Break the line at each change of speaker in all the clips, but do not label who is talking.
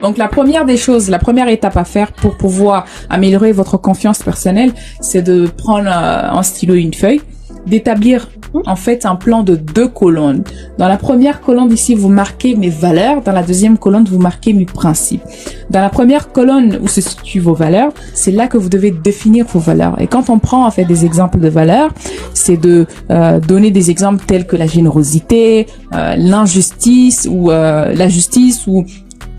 Donc la première des choses, la première étape à faire pour pouvoir améliorer votre confiance personnelle, c'est de prendre un stylo et une feuille, d'établir en fait un plan de 2 colonnes. Dans la première colonne ici, vous marquez mes valeurs. Dans la deuxième colonne, vous marquez mes principes. Dans la première colonne où se situent vos valeurs, c'est là que vous devez définir vos valeurs. Et quand on prend en fait des exemples de valeurs, c'est de donner des exemples tels que la générosité, l'injustice ou la justice ou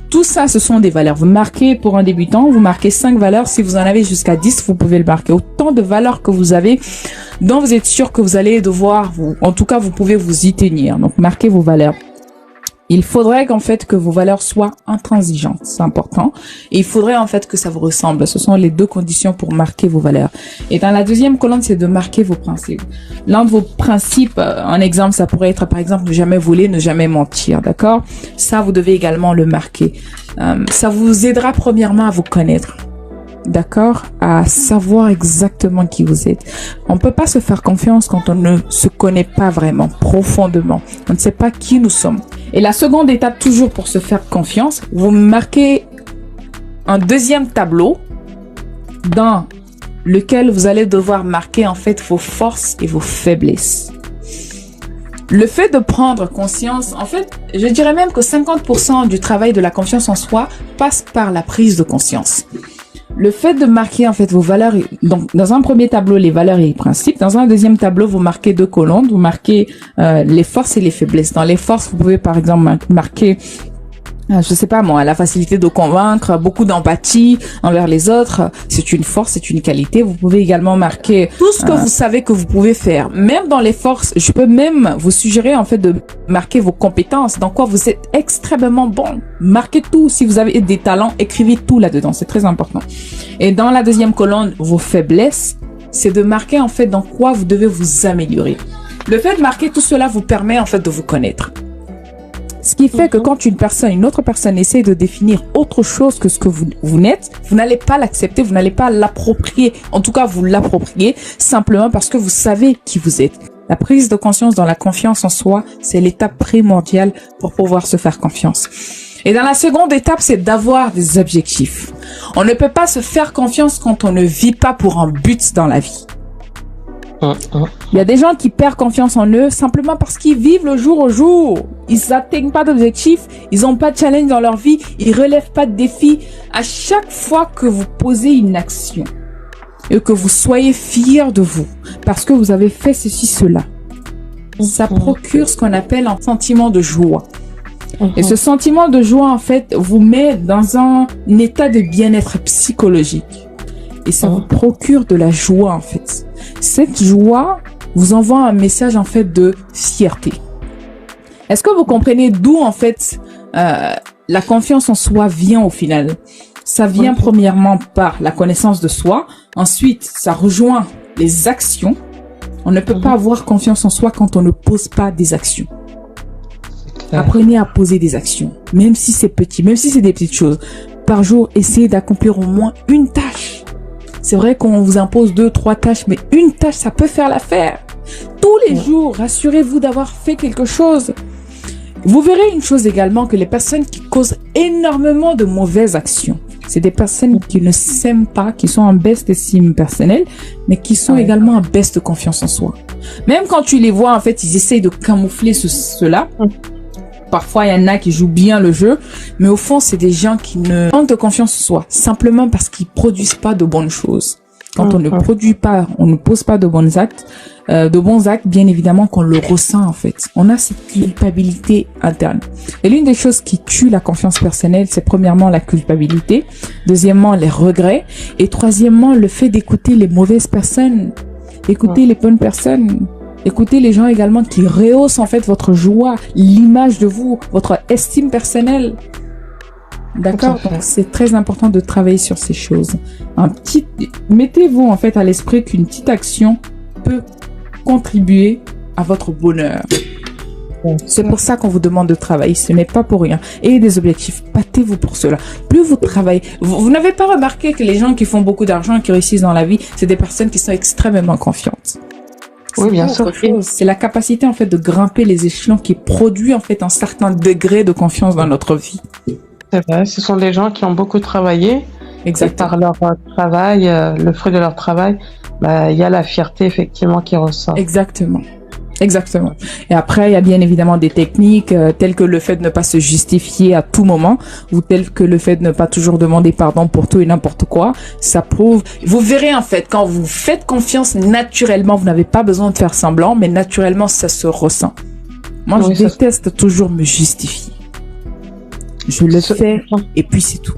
tout ça, ce sont des valeurs. Vous marquez pour un débutant, vous marquez 5 valeurs. Si vous en avez jusqu'à 10, vous pouvez le marquer. Autant de valeurs que vous avez, dont vous êtes sûr que vous allez devoir, en tout cas, vous pouvez vous y tenir. Donc, marquez vos valeurs. Il faudrait qu'en fait que vos valeurs soient intransigeantes, c'est important. Et il faudrait en fait que ça vous ressemble. Ce sont les 2 conditions pour marquer vos valeurs. Et dans la deuxième colonne, c'est de marquer vos principes. L'un de vos principes, un exemple, ça pourrait être par exemple ne jamais voler, ne jamais mentir, d'accord? Ça, vous devez également le marquer. Ça vous aidera premièrement à vous connaître. D'accord, à savoir exactement qui vous êtes. On peut pas se faire confiance quand on ne se connaît pas vraiment, profondément. On ne sait pas qui nous sommes. Et la seconde étape, toujours pour se faire confiance, vous marquez un deuxième tableau dans lequel vous allez devoir marquer en fait vos forces et vos faiblesses. Le fait de prendre conscience, en fait, je dirais même que 50% du travail de la confiance en soi passe par la prise de conscience. Le fait de marquer en fait vos valeurs, donc dans un premier tableau les valeurs et les principes, dans un deuxième tableau vous marquez 2 colonnes, vous marquez les forces et les faiblesses. Dans les forces, vous pouvez par exemple marquer je sais pas moi, la facilité de convaincre, beaucoup d'empathie envers les autres, c'est une force, c'est une qualité. Vous pouvez également marquer tout ce que vous savez que vous pouvez faire. Même dans les forces, je peux même vous suggérer en fait de marquer vos compétences, dans quoi vous êtes extrêmement bon. Marquez tout. Si vous avez des talents, écrivez tout là-dedans, c'est très important. Et dans la deuxième colonne, vos faiblesses, c'est de marquer en fait dans quoi vous devez vous améliorer. Le fait de marquer tout cela vous permet en fait de vous connaître. Ce qui fait que quand une autre personne essaie de définir autre chose que ce que vous n'êtes, vous n'allez pas l'accepter, vous n'allez pas l'approprier. En tout cas, vous l'appropriez simplement parce que vous savez qui vous êtes. La prise de conscience dans la confiance en soi, c'est l'étape primordiale pour pouvoir se faire confiance. Et dans la seconde étape, c'est d'avoir des objectifs. On ne peut pas se faire confiance quand on ne vit pas pour un but dans la vie. Il y a des gens qui perdent confiance en eux simplement parce qu'ils vivent le jour au jour. Ils n'atteignent pas d'objectifs, ils n'ont pas de challenge dans leur vie, ils relèvent pas de défis. À chaque fois que vous posez une action et que vous soyez fiers de vous parce que vous avez fait ceci, cela, ça procure ce qu'on appelle un sentiment de joie. Et ce sentiment de joie, en fait, vous met dans un état de bien-être psychologique. Et ça vous procure de la joie, en fait. Cette joie vous envoie un message, en fait, de fierté. Est-ce que vous comprenez d'où, en fait, la confiance en soi vient au final? Ça vient premièrement par la connaissance de soi. Ensuite, ça rejoint les actions. On ne peut pas avoir confiance en soi quand on ne pose pas des actions. Apprenez à poser des actions, même si c'est petit, même si c'est des petites choses. Par jour, essayez d'accomplir au moins une tâche. C'est vrai qu'on vous impose 2, 3 tâches, mais une tâche, ça peut faire l'affaire. Tous les jours, rassurez-vous d'avoir fait quelque chose. Vous verrez une chose également, que les personnes qui causent énormément de mauvaises actions, c'est des personnes qui ne s'aiment pas, qui sont en baisse d'estime personnelle, mais qui sont également en baisse de confiance en soi. Même quand tu les vois, en fait, ils essayent de camoufler cela. Parfois, il y en a qui jouent bien le jeu, mais au fond, c'est des gens qui ne manquent de confiance en soi, simplement parce qu'ils produisent pas de bonnes choses. Quand on ne produit pas, on ne pose pas de bons actes, bien évidemment qu'on le ressent en fait. On a cette culpabilité interne. Et l'une des choses qui tue la confiance personnelle, c'est premièrement la culpabilité, deuxièmement les regrets, et troisièmement le fait d'écouter les mauvaises personnes, écouter les bonnes personnes. Écoutez les gens également qui rehaussent en fait votre joie, l'image de vous, votre estime personnelle. D'accord? Donc c'est très important de travailler sur ces choses. Mettez-vous en fait à l'esprit qu'une petite action peut contribuer à votre bonheur. C'est pour ça qu'on vous demande de travailler, ce n'est pas pour rien. Et des objectifs, battez-vous pour cela. Plus vous travaillez, vous n'avez pas remarqué que les gens qui font beaucoup d'argent et qui réussissent dans la vie, c'est des personnes qui sont extrêmement confiantes.
Oui, bien sûr.
C'est la capacité en fait de grimper les échelons qui produit en fait un certain degré de confiance dans notre vie.
C'est vrai, ce sont des gens qui ont beaucoup travaillé et
Exactement.
par leur travail, le fruit de leur travail, il y a la fierté effectivement qui ressort.
Exactement. Exactement. Et après, il y a bien évidemment des techniques telles que le fait de ne pas se justifier à tout moment ou telles que le fait de ne pas toujours demander pardon pour tout et n'importe quoi. Ça prouve, vous verrez en fait, quand vous faites confiance naturellement, vous n'avez pas besoin de faire semblant, mais naturellement, ça se ressent. Moi,
Oui,
je déteste toujours me justifier. Je le fais et puis c'est tout.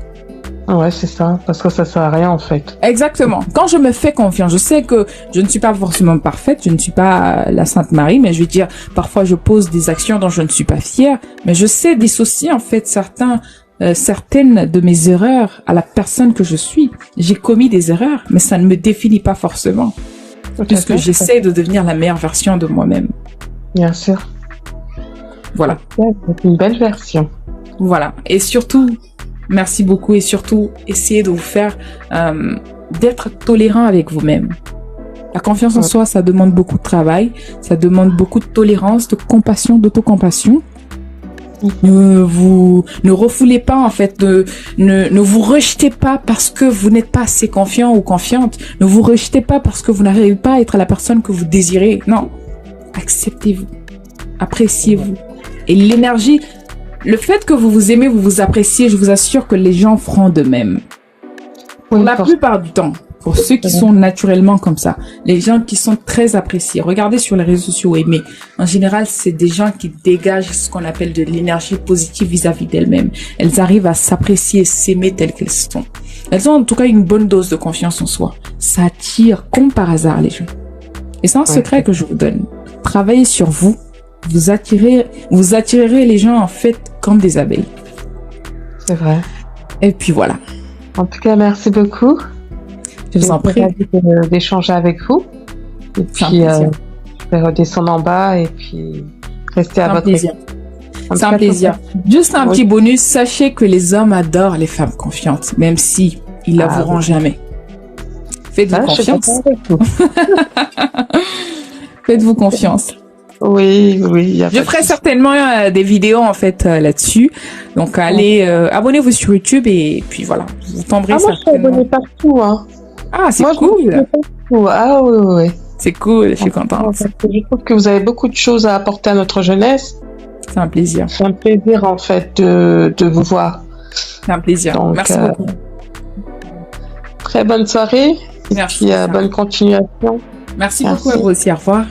Ouais, c'est ça, parce que ça sert à rien en fait.
Exactement. Quand je me fais confiance, je sais que je ne suis pas forcément parfaite, je ne suis pas la Sainte Marie, mais je veux dire, parfois je pose des actions dont je ne suis pas fière, mais je sais dissocier en fait certaines de mes erreurs à la personne que je suis. J'ai commis des erreurs, mais ça ne me définit pas forcément, puisque j'essaie de devenir la meilleure version de moi-même.
Bien sûr.
Voilà.
C'est une belle version.
Voilà. Et surtout, merci beaucoup et surtout, essayez de vous faire, d'être tolérant avec vous-même. La confiance en soi, ça demande beaucoup de travail, ça demande beaucoup de tolérance, de compassion, d'autocompassion. Ne refoulez pas, en fait, ne vous rejetez pas parce que vous n'êtes pas assez confiant ou confiante. Ne vous rejetez pas parce que vous n'arrivez pas à être la personne que vous désirez. Non. Acceptez-vous. Appréciez-vous. Et l'énergie, le fait que vous vous aimez, vous vous appréciez, je vous assure que les gens feront de même. Pour la plupart du temps, pour ceux qui sont naturellement comme ça, les gens qui sont très appréciés, regardez sur les réseaux sociaux, aimés. En général, c'est des gens qui dégagent ce qu'on appelle de l'énergie positive vis-à-vis d'elles-mêmes. Elles arrivent à s'apprécier, s'aimer telles qu'elles sont. Elles ont en tout cas une bonne dose de confiance en soi. Ça attire comme par hasard les gens. Et c'est un secret que je vous donne. Travaillez sur vous. Vous attirerez les gens en fait comme des abeilles.
C'est vrai.
Et puis voilà.
En tout cas, merci beaucoup.
Je vous en prie.
D'échanger avec vous. Et puis, je vais redescendre en bas et puis rester à votre
plaisir. C'est un plaisir. Juste un petit bonus. Sachez que les hommes adorent les femmes confiantes, même si ils l'avoueront jamais. Faites-vous confiance. Faites-vous confiance.
Oui.
Je ferai certainement des vidéos en fait là-dessus. Donc allez, abonnez-vous sur YouTube et puis voilà, vous tomberez
certainement. Moi je suis abonnée partout. Hein.
Ah, c'est cool.
Ah oui.
C'est cool, je suis contente.
Je trouve que vous avez beaucoup de choses à apporter à notre jeunesse.
C'est un plaisir.
C'est un plaisir en fait de vous voir.
C'est un plaisir. Donc, merci beaucoup.
Très bonne soirée.
Merci.
Et puis bonne continuation.
Merci beaucoup à vous aussi. Au revoir.